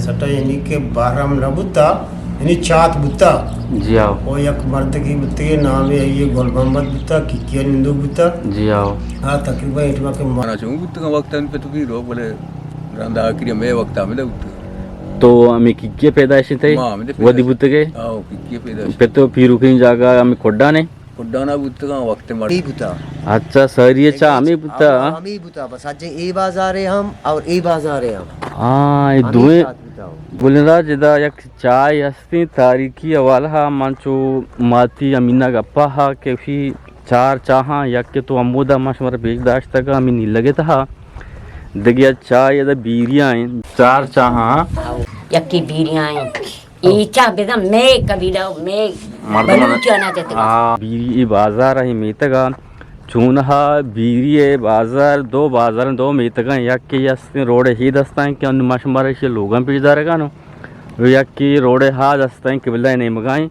65 यानी के 12 में बुता यानी चात बुता जी आओ ओ एक मर्द की बुते नाम है ये गोल मोहम्मद बुता किकिया निंदू बुता जी आओ हाँ तकरीबन इटवा के mana chung butuh waktu itu tuh kiro boleh randa akhirnya me waktu ame dah butuh तो आम्ही किक्के पैदाइश थे वदी बुतगे oh kiki peda पे तो फिरुकिन जागा आम्ही कोड्डाने kodana butuh kan waktu mar ई बुता अच्छा सरियचा आम्ही बुता हम ही बुता बस आज ए बाजार है हम और ए बाजार है हम हाँ ये दुए गुलराज इदा एक चाय हस्ती तारीखी हवाला हा मंचो माती अमीना गप्पा हा के फी चार चाहा यक के तो अमोदा मशमर बेच दाश्त तक अमी नहीं लगे था दगिया चाय इदा बीरियां चार चाहा यक्की बीरियां ई चा बेदा मैं कबीला मैं बलूचिया ना देते बीरी बाजार है मेतगा चूनहा बीरी बाजार दो मेतगा यक के यस्ती रोड ही दस्ता है कि अन मशमर से लोगों पे जा रहेगा नो यक की रोड हा दस्ता है किबला ने मगाई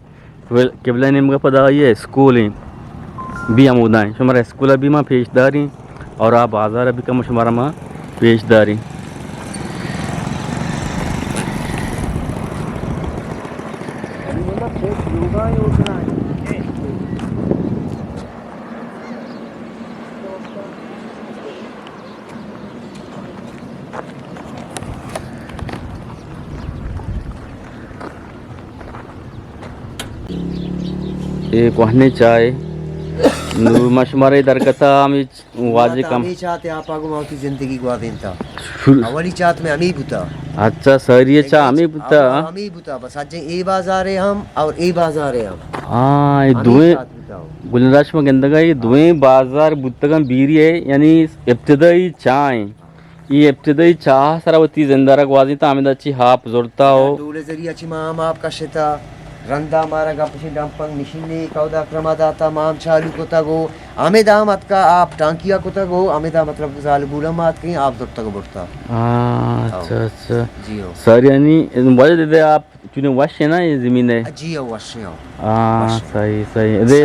किबला ने मगा पदा ये स्कूल है भी अमूदा है हमारा स्कूल अभी माँ पेशदारी और आप बाजार अभी कम हमारा माँ पेशदारी ये कहने चाहे मशमरे दरकता आमी वाजे कम हम चाहते आप आगो माँ की जिंदगी गुआ देता अवली चाहत में हम ही बुता अच्छा सरिये चा आमी बुता हम ही बुता बस आज ए बाजार है हम और ए बाजार है हम हाँ ये दुए गुलराज में गंदगा ये दुए बाजार बुतगम बीरी है यानी इब्तदाई चाय ये इब्तदाई चाह सरावती जिंदारा गवाजी ता आमिदा अच्छी हाप जोड़ता हो डोले जरिया अच्छी माम आपका शिता रंदा मारा गपशी डंपंग निशिने कौदा क्रमादाता माम चालू कोता गो आमे दामत का आप टांकिया कोता गो आमे दा मतलब साल गुलमात कहीं आप दोता को बढ़ता अच्छा अच्छा जी हो सर यानी वजह दे आप चुने वश है ना ये जमीन है जी हो वश हो हाँ सही सही दे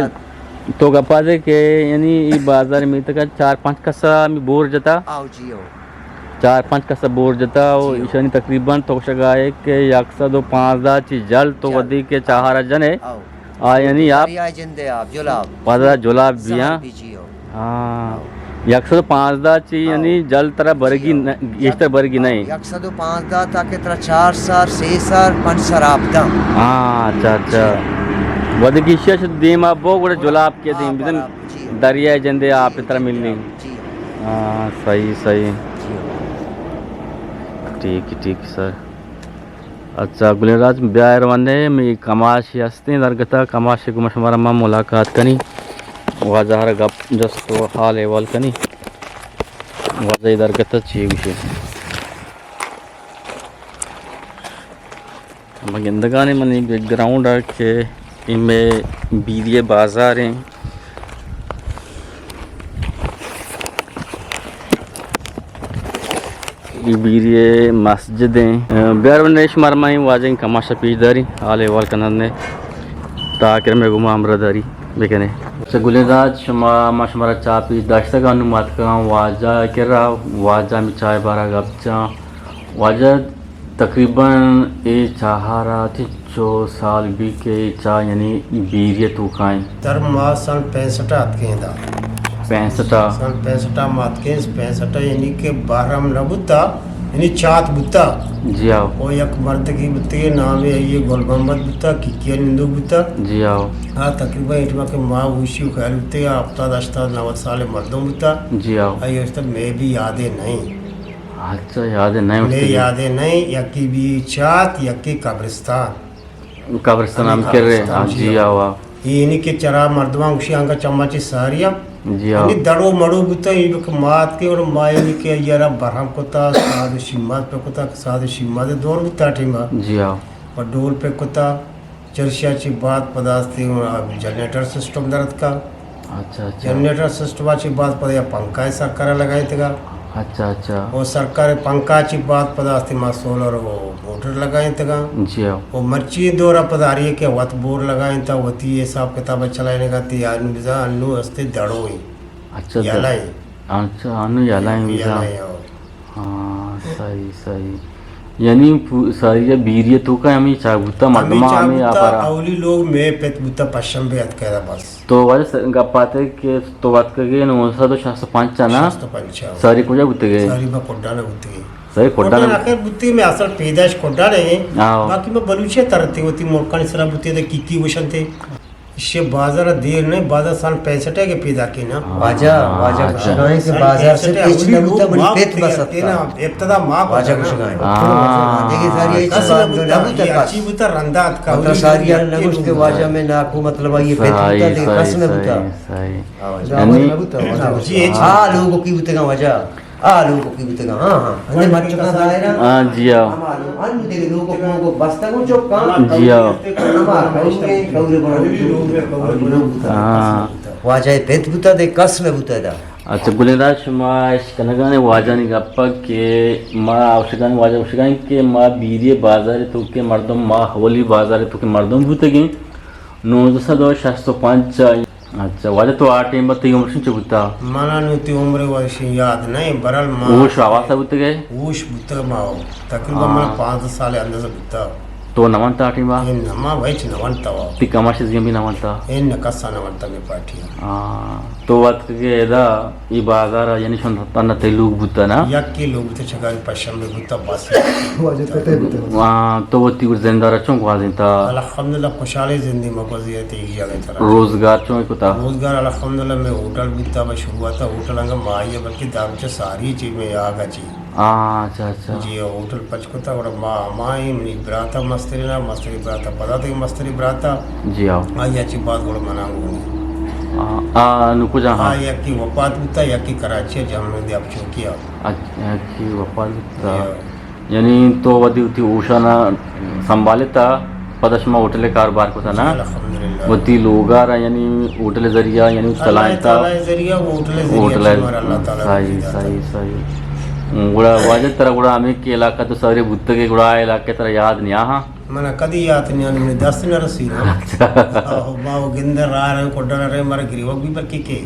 तो गप्पा दे के यानी ये बाजार में तक 4-5 कसा में बोर जता आओ जी हो 4-5 कसा बोर जता और ईशानी तकरीबन तो शगाए के 105 ची जल तो वदी के चाहरा जने आओ आ यानी आप जिंदे आप जुलाब पदा जुलाब बिया जी हो हाँ 105 ची यानी जल तरह बरगी इस तरह बरगी नहीं 105 दा ताके तरह 4 सार 6 सार 5 सार आप दा हाँ अच्छा अच्छा वदी की शेष दीमा बो गुड़े जुलाब के दीम बिदन दरिया जंदे आप तरह मिलनी जी हाँ सही सही ठीक सर अच्छा गुलराज ब्यार वने में कमाश हस्ते दरगता कमाश को मशवरा में मुलाकात कनी वाजहर गप जस्तो हाल एवल कनी वाजह दरगता ची विषय मगिंदगाने मनी बैकग्राउंड के इनमें बीरिये बाजार हैं बीरिये मस्जिदें बेरवनेश मरमाई वाजें कमाशा पीजदारी आले वाल कनने ताकि में गुमा अमरदारी बेकने से गुलेदाज शमा मशमरा चा पीज दाश्ता का अनुमात का वाजा केरा वाजा में चाय बारा गपचा वाजा तकरीबन ए चाहारा थी 4 साल भी के चा यानी बीरिये तो खाएं धर्मा सन 65 आत के दा 65 सन 65 मात के 65 यानी के 12 में बुता यानी चात बुता जी आओ ओ एक मर्द की बुते नाम है ये गोल मोहम्मद बुता किकिया निंदू बुता जी आओ हाँ तकरीबन इटवा के माँ उसी ख्याल बुते आफ्ता दस्ता 90 साल मर्दों बुता जी आओ आई तब मैं भी यादें नहीं अच्छा याद है नहीं मैं यादें नहीं यकी भी चात यकी कब्रिस्तान कब्रिस्तान हम कर रहे हाँ जी आओ ये इन्हीं के चरा मर्दवा उसी अंगा चम्मच सारिया जी आओ इन्हीं दड़ो मड़ो बुता इनक मात के और माँ इन्हीं के यारा बरहम कोता साधु शिम्मात पे कोता साधु शिम्मात दौर बुता टीमा जी आओ और डोल पे कोता चर्चा ची बात पदार्थी जनरेटर सिस्टम दर्द का अच्छा अच्छा जनरेटर सिस्टम ची बात पदा या पंखा सरकार लगाई थेगा अच्छा अच्छा वो सरकार पंखाची बात पदार्थी माँ सोलर वो मोटर लगाए तगा जी आओ वो मर्ची दौरा पधारी है कि वत बोर लगाए था वती हिसाब किताब चलाने का ती अनु बिजा अनु अस्ते दड़ो ही अच्छा यालाई अच्छा अनु यालाई यालाई हाँ सही सही यानी सारी बीरिये तो का हमें चाबुता मर्दमा हमें आपारा अवली लोग में पेट बुता पश्चिम पे अत कहता बस तो वजह गप्पाते के तो बात करके न उनसा तो 605 ना तो पंचा सारी कुछ बुते गए सारी बा कोड्डा ना बुती सारी कोड्डा कोड्डा आखिर बुती में असल पैदाइश कोड्डा नहीं आओ। बाकी में बलूचिया तरते होती मोरकानी सरा बुती थे की वशंते इससे बाजार देर नहीं बाजार साल 65 के पैदा की ना वाजा वाजा कुशगाई के बाजार से कुछ नबूता बड़ी पेट बसता ना इब्तदा मां वाजा कुशगाई हाँ। देखिए सारी ये कसम चीज नबूता का अच्छी बुता रंदात का मतलब सारी यार नबूत के वाजा में ना को मतलब ये पेट सही बुता दे सही कसम बुता सही यानी जी आ लोगों की बुते का वजह आ लोगों की बुते का हां हां अन्य बच्चों का दायरा हाँ जी आओ अन्य देखे लोगों को बस्ता को चुप काम जी आओ हमार कौरे बना हाँ वाजा पेट बुता दे कसम बुता दा अच्छा गुलेराज माश कनगाने वाजानी गप्पा के मा औषगान वाजा औषगान के मा बीरिये बाजारे तो के मर्दम मा हवली बाजारे तो के मर्दम भूतगे 905 अच्छा वाजा तो 8 टाइम बत्ती उम्र से बुता माना नुती उम्र वर्ष याद नहीं बरल मां वो शावासा बुतगे ऊश बुता माओ तकरीबन मला 5 साल अंदर से बुता तो नमंता आटिमा इन नमा भाई नवंता वा ती कमाशिस गेम भी नमंता इन नकसा नवंता में पाठी तो बात के एदा ई बाजार यानी शन तना तेलुग बुता ना यक्की लोग ते चगारी पश्चिम में बुता बस तो वो ती जिंदा रचों को आजिंता अल्हम्दुलिल्लाह खुशहाली जिंदगी मको जियते ही जगह तरह रोजगार चों को ता रोजगार अल्हम्दुलिल्लाह में होटल बुता में शुरुआत होटल अंग माई बल्कि दाम से सारी चीज में आगा जी अच्छा अच्छा जी होटल पचकोता और माई मनी ब्राता मस्तरी ना मस्तरी ब्राता पता तो मस्तरी ब्राता जी आओ आई अच्छी बात गोड़ मनाऊंगी नुको जा हाँ या की वफात बुता या की कराची जहाँ दे आप चौकिया अच्छा की वपाल यानी तो वदी उती उषाना संभालिता पदशमा होटल कारोबार को था ना अल्हम्दुलिल्लाह वती लोगार यानी होटल जरिया यानी चलाता जरिया वो होटल होटल जरिया अल्लाह ताला सही सही सही गुड़ा वाजे तरह गुड़ा हमें के इलाका तो सारे बुत्त के गुड़ा इलाके तरह याद नहीं आहा मना कदी याद नहीं आने में 10 न रसी माओ गिंदर रहा कोडा रहे मारे गिरीवक भी पर के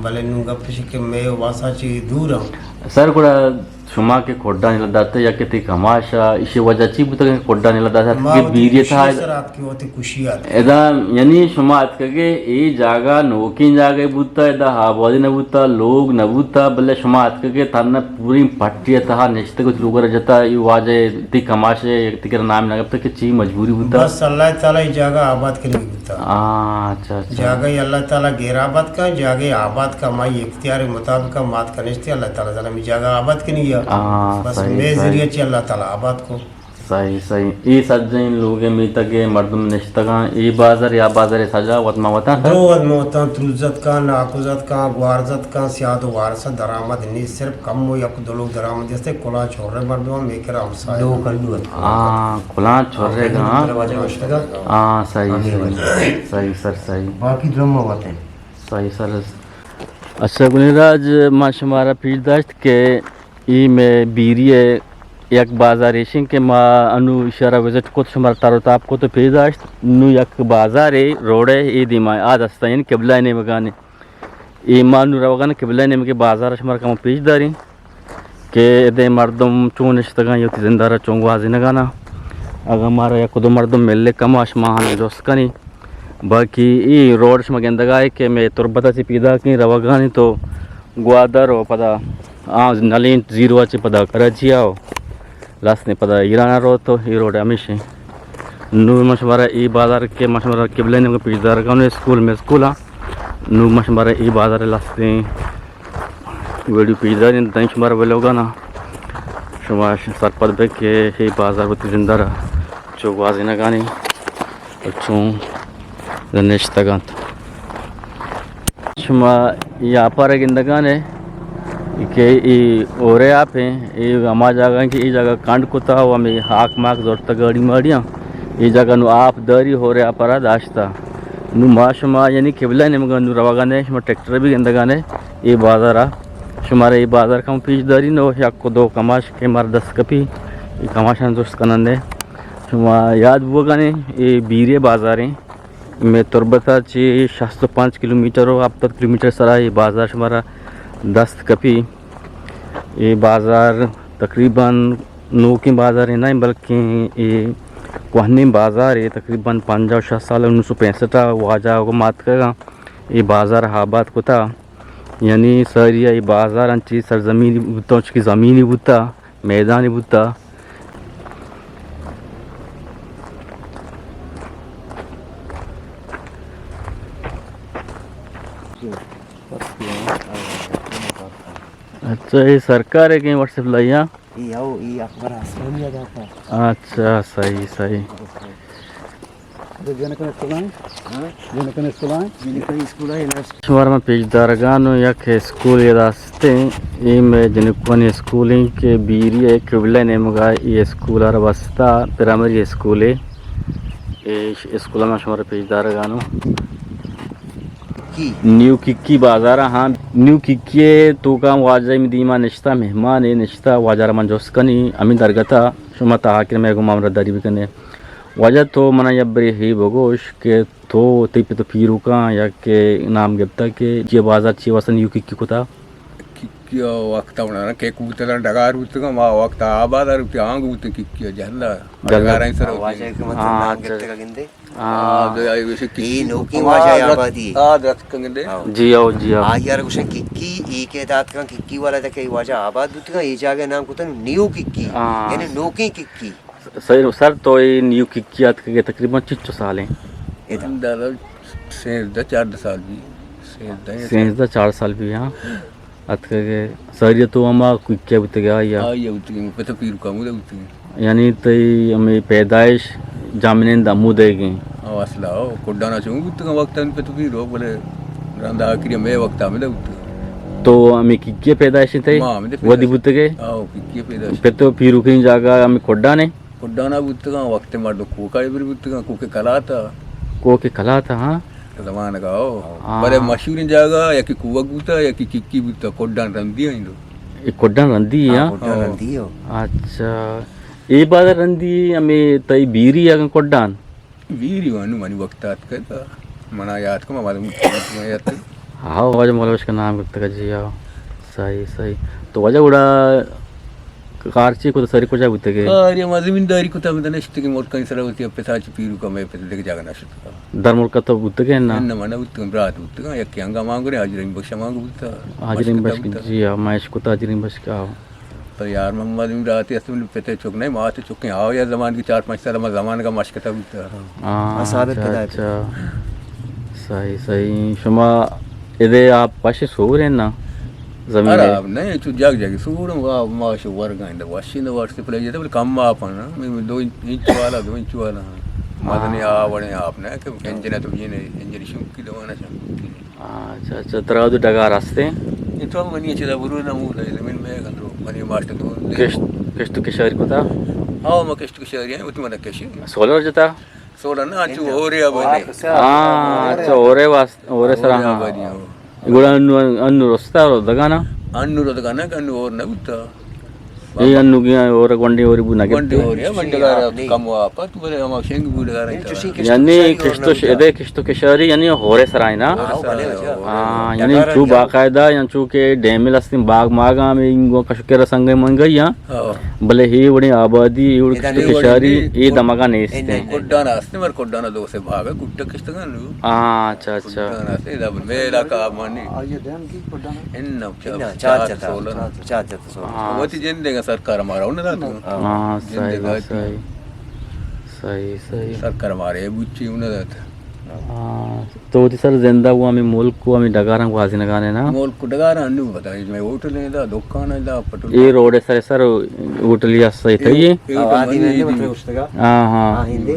भले नुंगा पिछके मैं वासा ची दूर हूं सर गुड़ा शुमा के खोड्डा नहीं लदाते या के ती कमाशा इसे वजह ची बुत्त के खोड्डा नहीं लदाता के बीरिये था रात की होती खुशी आती एदा यानी शुमा के ए जागा नोकिन जागे बुत्ता एदा हाबादी न बुत्ता लोग न बुत्ता बल्ले शुमा के थाना पूरी पट्टी था निश्चित कुछ लोग जता ये वाजे ती कमाशे ती नाम नगब तक ची मजबूरी बुत्ता बस अल्लाह ताला ये जगह आबाद के लिए बुत्ता अच्छा अच्छा जागे अल्लाह ताला गैराबाद का जागे आबाद का माई इख्तियार मुताबिक मात कनिश्ते अल्लाह ताला जाने में जागा आबाद के नहीं बस मैं जरिए ची अल्लाह ताला आबाद को सही सही ये सज्जन लोग मीतगे मर्दम निश्तगा ये बाजार या बाजार सजा वतमा वता दो मोता तुलजत का नाकुजत का वारजत का सियाद वारसा दरामद नहीं सिर्फ कम हो या दो लोग दरामद जैसे कोला छोड़ रहे मर्दों में मेकर हमसा दो कल्लू खुला छोड़ रहेगा दरवाजा वस्तगा सही सही सही सर सही बाकी ड्रम होते हैं सही सर अच्छा गुलराज माशमारा पीरदाश्त के ई में बीरिये एक बाजार एशिंग के मा अनु इशारा विजिट को शुमार तारोताप को तो पीरदाश्त नु एक बाजार है रोडे ई दिमा आज अस्ता यानी किबला ने मगाने ई मानु रवगान किबला ने के बाजार शुमार का पेशदारी के दे मर्दम चोनिश्तगा यो जिंदारा चोंगवा जिनगाना अगर हमारा या खुद मर्दम मिलले कम आसमान जोस्कनी बाकी ई रोड शमगंदगा के मैं तुरबता से पीदा की रवगानी तो ग्वादर हो पदा नलीन जीरो अच्छे पदा कराची आओ लास्ट ने पदा ईराना रो तो ही रोड हमेशा नूर मशवरा ई बाजार के मशवरा किबले ने पीदार का स्कूल में स्कूल नूर मशवरा ई बाजार लास्ट ने वीडियो पीदार इन दंश मार बोलोगा ना शुमा सरपद बे के ही बाजार होती जिंदा रहा चौगवाजी ना गानी अच्छों गणेश तगंत शुमा यहाँ पर गिंदगान है कि ई ओरे आप हैं ये हमा जगह की जगह कांड को था वो हमें हाक माक जोड़ता गाड़ी मारियाँ ये जगह नु आप दरी हो रहे अपरा दाश्ता नु माशुमा यानी किबला ने मगर नु रवागाने शुमा ट्रैक्टर भी गिंदगाने ये बाजार आ शुमारे ये बाजार का पीछ दरी नो या को दो कमाश के मार 10 कपी ये कमाशान दोस्त कनंदे शुमा याद वो गाने ये बीरे बाजार हैं में तुरबता ची 605 किलोमीटर हो अब तक किलोमीटर सरा ये बाजार हमारा 10 कपी ये बाजार तकरीबन नोकी बाज़ार है ना बल्कि ये कोहनी बाज़ार है तकरीबन 50 साल 1965 वाजा को मात करेगा ये बाज़ार हाबाद को था यानी सर ये बाज़ार अंची सरजमीनी बुता उसकी ज़मीनी बुता मैदानी बुता अच्छा ये सरकार है कहीं व्हाट्सएप लाइया ये अखबार आसमान याद आता अच्छा सही सही स्कूल है ना शुमार में पेजदारगानो यक स्कूल ये रास्ते ये में जिनकोनी स्कूलिंग के बीरी एक विले ने मगा ये स्कूल आर वास्ता प्राइमरी स्कूल है ये स्कूल में शुमार पेजदारगानो की न्यू किक्की बाजार हाँ न्यू किक्की तो का वाजा में दीमा निश्ता मेहमान है निश्ता वाजार मन जोस्कनी अमी दरगता शुमा ताकिर में गुमाम रदारी भी करने वजह तो मना यब्बरी ही बगोश के तो तिप तो पीरू का या के नाम गिफ्ता के ये बाजार ची वसन न्यू किक्की को था किक्कियो वक्ता उना के कूतला डगार उतगा मा वक्ता आबादार उत आंग उत किक्कियो जल्ला डगार सर वाजा के मतलब हाँ, नाम गिफ्ट का गिंदे हाँ दे आई वैसे ये नोकी वाजा आबादी रत कंगदे जी आओ आ यार कुछ किक्की ई के दात का किक्की वाला था के वाजा आबाद दुत का ये जागे नाम को तो न्यू किक्की हाँ। यानी नोकी किक्की सही सर तो ये न्यू किक्की आत के तकरीबन 6 साल हैं इधर दादा से 4 साल भी से सेंस दा 4 साल भी हाँ अत के सर तो अमा किक्की बुत गया या ये उतगी पता पीरू का मुदे उतगी यानी तई हमें पैदाइश जामिन दमू देगी असला कोडाना चंग उतगा वक्त पे तो पीरू बोले रंदा आखिरी में वक्त में दे उत तो हमें किक्की पैदाइश थे मां में वो दी बुत गए आओ किक्की पैदा पे तो फिर रुकनी जागा हमें कोड्डा ने कोडाना उतगा वक्त में दो कोका इबर उतगा कोके कलाता को के खला था हाँ जमाना का ओ बड़े मशहूर जगह या कि कुवा गुता या कि किक्की बुता कोडान रंदी है इंदो ये कोड्डा रंदी है कोटा रंदी हो अच्छा ये बात रंदी हमें तई बीरी या कोड्डान वीरी वनु मनी वक्त आत का मना याद को मालूम याद हाँ वजह मोला उसका नाम करते का जी आओ सही सही तो वजह उड़ा कारची को तो सरी को जा बुते के अरे मजमींदारी को तब नष्ट के मोट कहीं सरवती पे साच पीरू का मैं पे देख जागा नष्ट धर्म का तो बुते के ना न मना उत रात उत या क्यांगा मांग रहे हाजिर बख्शा मांग उत हाजिर बस जी आओ मैं इसको तो हाजिर बस का आओ तो यार मोहम्मद में रात ऐसे में पे चुक नहीं माते चुके आओ यार जमान की 4-5 साल में जमान का मशकता उत हाँ साबित अच्छा, पता अच्छा सही सही शुमा इधे आप पाशे सो रहे ना जमीन अरे अब नहीं तू जाग जागी सूड वाह माश वर्ग इंद वाशिंद वर्ष प्ले जेते बोले कम आपन मैं 2 इंच वाला मदने आवणे आपने के इंजन तो ये इंजन शुक की दवाना चाहिए अच्छा अच्छा तरह दो डगा रास्ते ये तो मनी चला बुरु ना मु ले में गंद्रो मनी मास्टर तो किस्त के शहर को था हां म किस्त के शहर है वो तुम ना कैसे सोलर जता सोलर ना आचू हो रे अब हाँ अच्छा ओरे ओरे सर हाँ इगुड़ा अन्नु रोस्ता रो दगाना अन्नु रो दगाना कन्नु और ना उता ये अन्नु की और गोंडी और बुना के गंडे हो रे मंडगार कम वापा तू बोले हम शेंग बुडगार यानी किस्तो के शहरी यानी होरे सराय ना हाँ यानी चू बाकायदा यानी चू के डैमिल अस्ति बाग मागा में इंगो कशकेरा संग मन गई हां भले ही बड़ी आबादी इवड़ किस्तो के शहरी ये दमगा नहीं इसते कोड्डाना अस्ति मर कोड्डाना दो से भागा कुट्टा किस्त गनु हाँ अच्छा अच्छा कोड्डाना से दब मेला का मानी ये डैम की कोडाना इन चार जता वो ती जिन देगा सरकार हमारा उन दात हाँ सही सही सही सही सरकार हमारे बुच्ची उन दात हाँ तो सर जिंदा हुआ हमें मुल्क को हमें डगारंग वाजी लगाने ना मोल कुडगार अन्नु बता मैं होटल ने दा दुकान है दा पटल ये रोड है सर होटलिया सही था ये आबादी में मतलब उसका हाँ हाँ हां हिंदी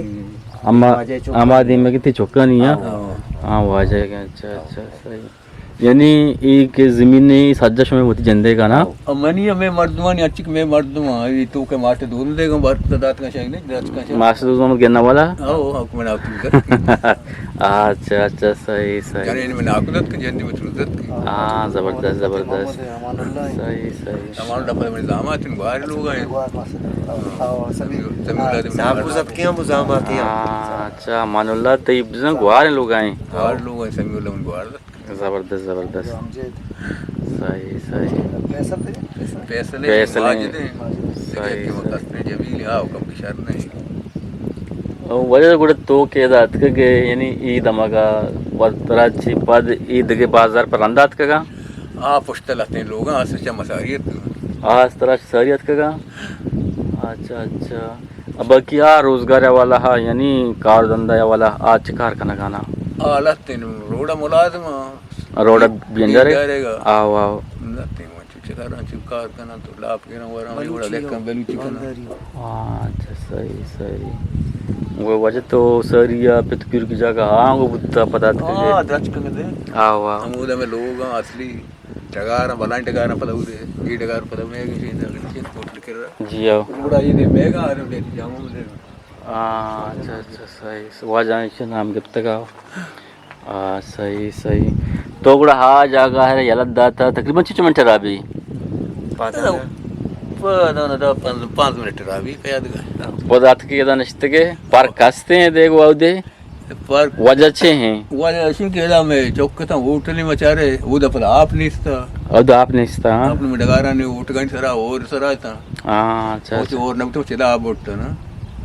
आबादी में कितनी चौका नहीं है हाँ वो आ जाएगा अच्छा अच्छा सही यानी एक जमीन सज्जश में होती जंदे का ना मनी में मर्दवानी अच्छी में मर्दवा ये तो के मास्टर दूर देगा भारत दात का शायद नहीं दात का मास्टर मोहम्मद गिरना वाला आओ हुकम आप तुम अच्छा अच्छा सही सही जाने में नाकुदत के जंदी में तुरदत की हाँ जबरदस्त जबरदस्त सही सही हमारा डब्बा में दामात इन बाहर लोग आए सभी जमीन साहब सबके मुजामत है अच्छा मानुल्लाह तैयब गुआर लोग आए बाहर लोग आए सभी लोग बाहर जबरदस्त जबरदस्त सही सही फैसले फैसले सही जबी आओ कब शर नहीं वजह కూడా తోకేదా అతకగే yani ఈ దమగా వతరాచి పద ఈద్గే బాజార్ पर अंदाज कगा आ पुश्तल आते हैं लोग आसे चा मसारियत आज तरह शरीयत कगा अच्छा अच्छा अब क्या रोजगार वाला है यानी कार धंधा वाला आज कार का गाना आलत तीन रोड़ा मुलाजम रोड बिंजर आओ आओ नते मचु चकारा चुकार करना तो लाभ के ना वरा में बड़ा देखम बेलू चिकन अच्छा सही सही वो वजह तो सरिया पितकुर की जगह हाँ वो बुद्धा पता था दच कर दे आओ आओ अमूदा में लोग असली टगारा बलां टगारा पता उरे ये टगार पता मैं कि चीज कोट लिख रहा जी आओ रोड़ा ये दे मेगा आ रहे जामो दे अच्छा अच्छा सही वजह से नाम कित तक आओ सही सही तो కూడా हा जागा है यलदा था तकरीबन 6 मिनट रहा भी 5 मिनट रहा भी क्या याद पदार्थ के दान इश्तके पार्क कास्ते हैं देखो आउदे पर वजह अच्छे हैं वाले अशी केला में चौकता होटल में चारे वो दफा आप निस्ता और आपने इस्ता आपने में डगारा ने उठ गई सरा और सरा था अच्छा वो और नब तो चला बोट ना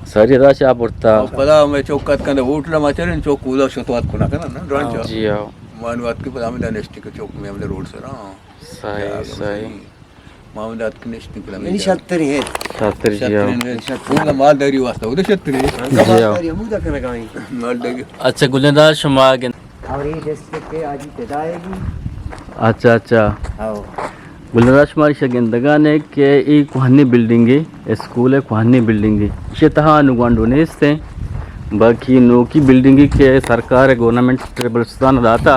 सरी राशि आप उठता पदा में चौकत कंद होटल में चारे चौक उदा शतवात कोना ना ड्रॉन जी आओ मानवात के पदा में नेक्स्ट के चौक में हमने रोड सरा सही सही मामदात के नेक्स्ट के यानी छतरी है शास्त्री जी आओ वो मालदारी वास्ता उधर छतरी मुदा करना गाई मालदारी अच्छा गुलदार शुमा के और ये डिस्ट्रिक्ट के आज पेदाएगी अच्छा अच्छा आओ गुलदार शुमारी शगिंदगा ने के ई कुहानी बिल्डिंग स्कूल है कुहानी बिल्डिंग शेतहा अनुगंडो ने इससे बाकी नो की बिल्डिंग के सरकार गवर्नमेंट ट्रेबलस्तान दाता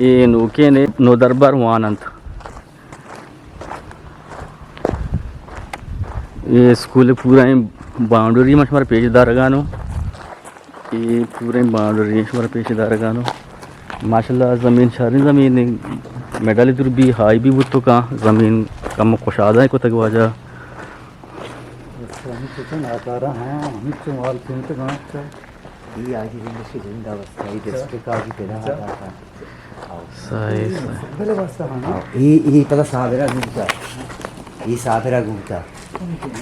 ये नोके ने नो दरबार वानंत ये स्कूल पूरा बाउंड्री में हमारे पेशदार गानो ये पूरे बाउंड्री हमारे पेशदार गानो माशाल्लाह ज़मीन शारी ज़मीन मेडल इधर भी हाई भी वो तो कहाँ ज़मीन कम खुशादा है को तक वाजा ये आज से जिंदा अवस्था ये डिस्ट्रिक्ट आज पेदा था सही ये पता साबरा घूमता ये साबरा घूमता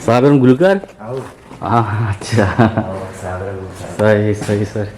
साबन गुलकर आओ हाँ अच्छा साबरा घूमता सही सही सर